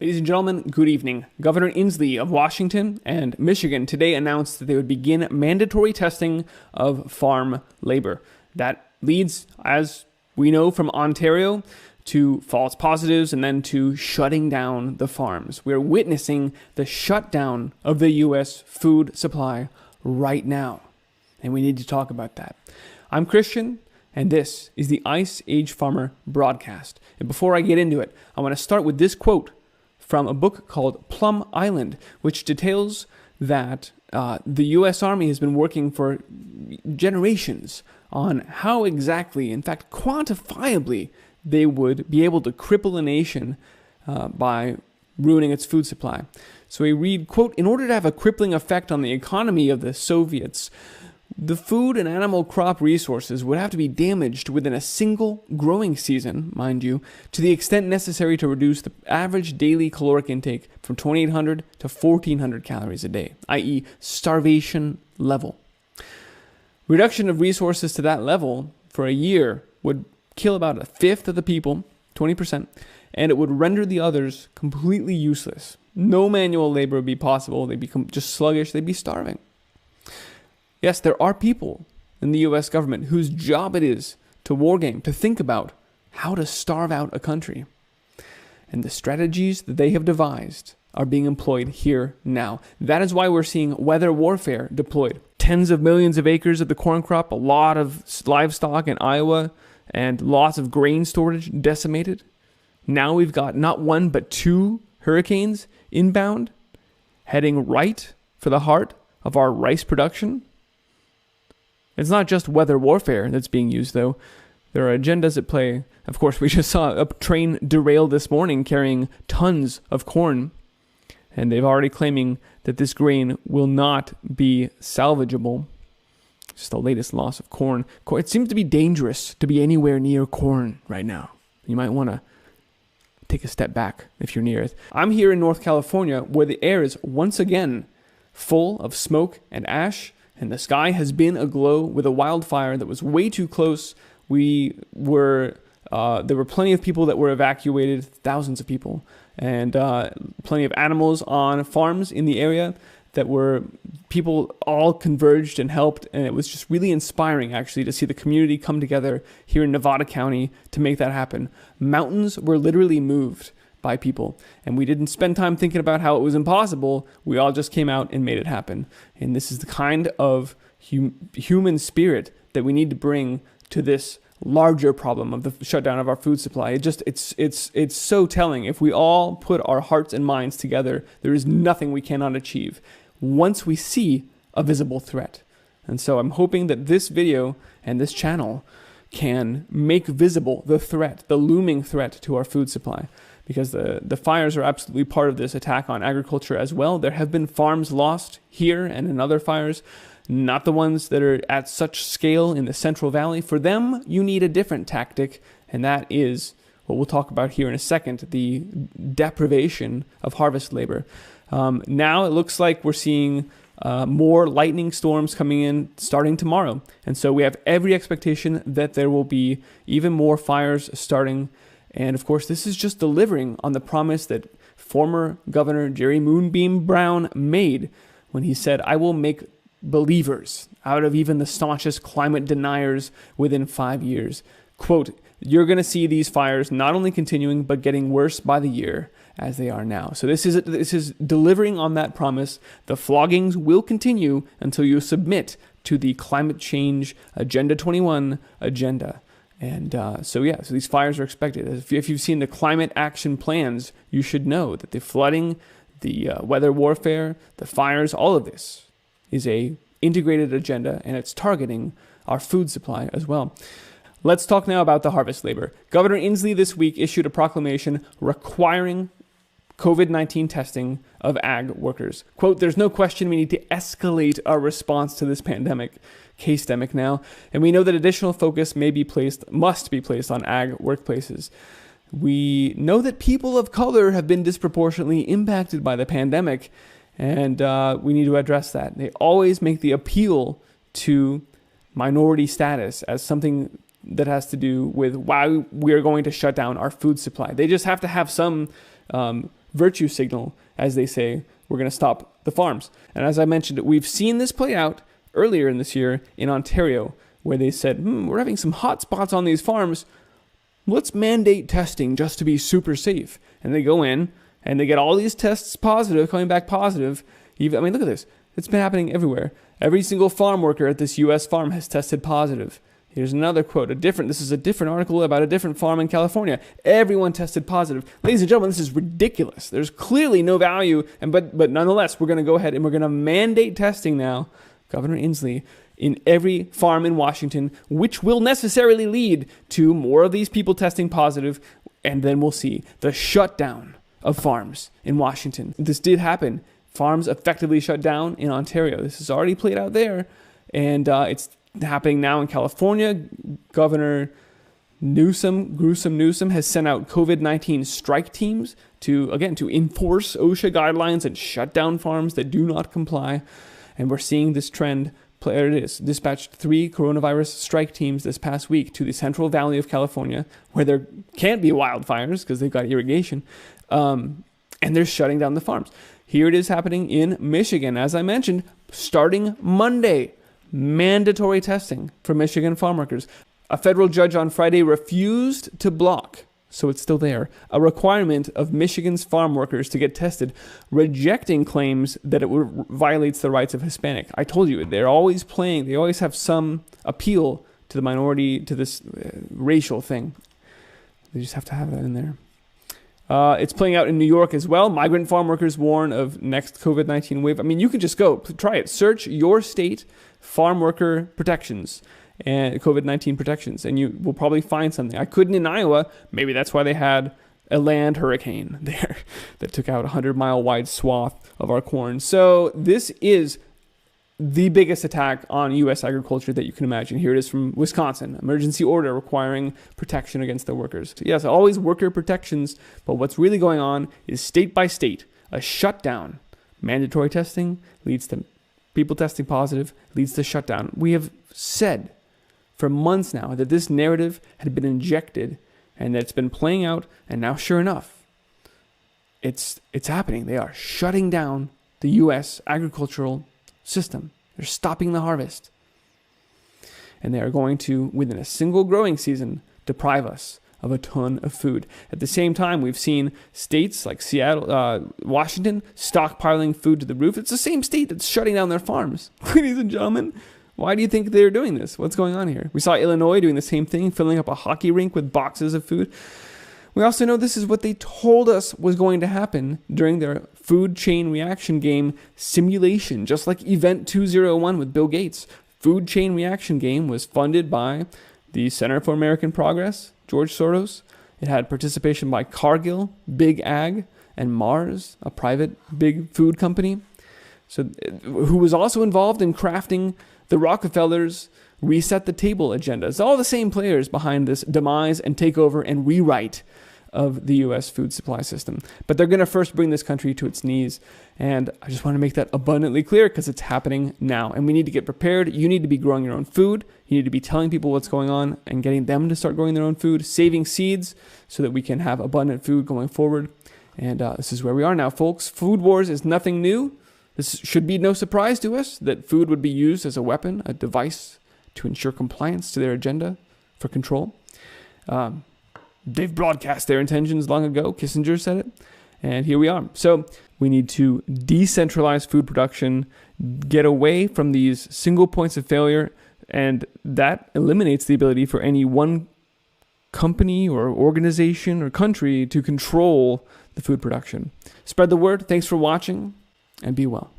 Ladies and gentlemen, good evening. Governor Inslee of Washington and Michigan today announced that they would begin mandatory testing of farm labor. That leads, as we know from Ontario, to false positives and then to shutting down the farms. We're witnessing the shutdown of the U.S. food supply right now, and we need to talk about that. I'm Christian, and this is the Ice Age Farmer broadcast. And before I get into it, I want to start with this quote from a book called Plum Island, which details that the U.S. Army has been working for generations on how exactly, in fact, quantifiably, they would be able to cripple a nation by ruining its food supply. So we read, quote, "In order to have a crippling effect on the economy of the Soviets, the food and animal crop resources would have to be damaged within a single growing season, mind you, to the extent necessary to reduce the average daily caloric intake from 2,800 to 1,400 calories a day, i.e. starvation level. Reduction of resources to that level for a year would kill about a fifth of the people, 20%, and it would render the others completely useless. No manual labor would be possible. They'd become just sluggish. They'd be starving." Yes, there are people in the U.S. government whose job it is to wargame, to think about how to starve out a country. And the strategies that they have devised are being employed here now. That is why we're seeing weather warfare deployed. Tens of millions of acres of the corn crop, a lot of livestock in Iowa, and lots of grain storage decimated. Now we've got not one but two hurricanes inbound, heading right for the heart of our rice production. It's not just weather warfare that's being used, though. There are agendas at play. Of course, we just saw a train derail this morning carrying tons of corn, and they've already claiming that this grain will not be salvageable. It's the latest loss of corn. It seems to be dangerous to be anywhere near corn right now. You might want to take a step back if you're near it. I'm here in North California, where the air is once again full of smoke and ash, and the sky has been aglow with a wildfire that was way too close. There were plenty of people that were evacuated, thousands of people, and plenty of animals on farms in the area that were, people all converged and helped, and it was just really inspiring, actually, to see the community come together here in Nevada County to make that happen. Mountains were literally moved by people, and we didn't spend time thinking about how it was impossible. We all just came out and made it happen. And this is the kind of human spirit that we need to bring to this larger problem of the shutdown of our food supply. It's so telling. If we all put our hearts and minds together, there is nothing we cannot achieve once we see a visible threat. And so I'm hoping that this video and this channel can make visible the threat, the looming threat to our food supply, because the fires are absolutely part of this attack on agriculture as well. There have been farms lost here and in other fires, not the ones that are at such scale in the Central Valley. For them, you need a different tactic, and that is what we'll talk about here in a second, the deprivation of harvest labor. Now it looks like we're seeing more lightning storms coming in starting tomorrow. And so we have every expectation that there will be even more fires starting. And of course, this is just delivering on the promise that former Governor Jerry Moonbeam Brown made when he said, "I will make believers out of even the staunchest climate deniers within 5 years." Quote, "You're going to see these fires not only continuing, but getting worse by the year as they are now." So this is delivering on that promise. The floggings will continue until you submit to the climate change Agenda 21 agenda. And so these fires are expected. If you've seen the climate action plans, you should know that the flooding, the weather warfare, the fires, all of this is a integrated agenda, and it's targeting our food supply as well. Let's talk now about the harvest labor. Governor Inslee this week issued a proclamation requiring COVID-19 testing of ag workers. Quote, "There's no question we need to escalate our response to this case-demic now, and we know that additional focus must be placed on ag workplaces. We know that people of color have been disproportionately impacted by the pandemic, and we need to address that." They always make the appeal to minority status as something that has to do with why we are going to shut down our food supply. They just have to have some virtue signal as they say, we're going to stop the farms. And as I mentioned, we've seen this play out earlier in this year in Ontario, where they said, we're having some hot spots on these farms. Let's mandate testing just to be super safe. And they go in and they get all these tests positive, coming back positive. Look at this. It's been happening everywhere. Every single farm worker at this U.S. farm has tested positive. Here's another quote. This is a different article about a different farm in California. Everyone tested positive. Ladies and gentlemen, this is ridiculous. There's clearly no value, but nonetheless, we're going to go ahead and we're going to mandate testing now, Governor Inslee, in every farm in Washington, which will necessarily lead to more of these people testing positive, and then we'll see the shutdown of farms in Washington. This did happen. Farms effectively shut down in Ontario. This has already played out there, and it's happening now in California. Governor Gruesome Newsom has sent out COVID-19 strike teams to enforce OSHA guidelines and shut down farms that do not comply. And we're seeing this trend. There it is. Dispatched 3 coronavirus strike teams this past week to the Central Valley of California, where there can't be wildfires because they've got irrigation, and they're shutting down the farms. Here it is happening in Michigan, as I mentioned, starting Monday. Mandatory testing for Michigan farm workers. A federal judge on Friday refused to block, so it's still there, a requirement of Michigan's farm workers to get tested, rejecting claims that it violates the rights of Hispanic. I told you, they always have some appeal to the minority, to this racial thing. They just have to have that in there. It's playing out in New York as well. Migrant farm workers warn of next COVID-19 wave. You can just go, try it. Search your state farm worker protections and COVID-19 protections, and you will probably find something. I couldn't in Iowa. Maybe that's why they had a land hurricane there that took out a 100-mile wide swath of our corn. So this is the biggest attack on U.S. agriculture that you can imagine. Here it is from Wisconsin. Emergency order requiring protection against the workers. So yes, always worker protections, but what's really going on is state by state, a shutdown. Mandatory testing leads to people testing positive, leads to shutdown. We have said for months now that this narrative had been injected and that it's been playing out, and now sure enough, it's happening. They are shutting down the U.S. agricultural system. They're stopping the harvest. And they are going to, within a single growing season, deprive us of a ton of food. At the same time, we've seen states like Seattle, Washington, stockpiling food to the roof. It's the same state that's shutting down their farms. Ladies and gentlemen, why do you think they're doing this? What's going on here? We saw Illinois doing the same thing, filling up a hockey rink with boxes of food. We also know this is what they told us was going to happen during their food chain reaction game simulation, just like Event 201 with Bill Gates. Food chain reaction game was funded by the Center for American Progress, George Soros. It had participation by Cargill, Big Ag, and Mars, a private big food company, who was also involved in crafting the Rockefellers' reset the table agenda. It's all the same players behind this demise and takeover and rewrite of the U.S. food supply system. But they're going to first bring this country to its knees. And I just want to make that abundantly clear because it's happening now. And we need to get prepared. You need to be growing your own food. You need to be telling people what's going on and getting them to start growing their own food, saving seeds so that we can have abundant food going forward. And this is where we are now, folks. Food wars is nothing new. This should be no surprise to us that food would be used as a weapon, a device to ensure compliance to their agenda for control. They've broadcast their intentions long ago. Kissinger said it. And here we are. So we need to decentralize food production, get away from these single points of failure, and that eliminates the ability for any one company or organization or country to control the food production. Spread the word. Thanks for watching, and be well.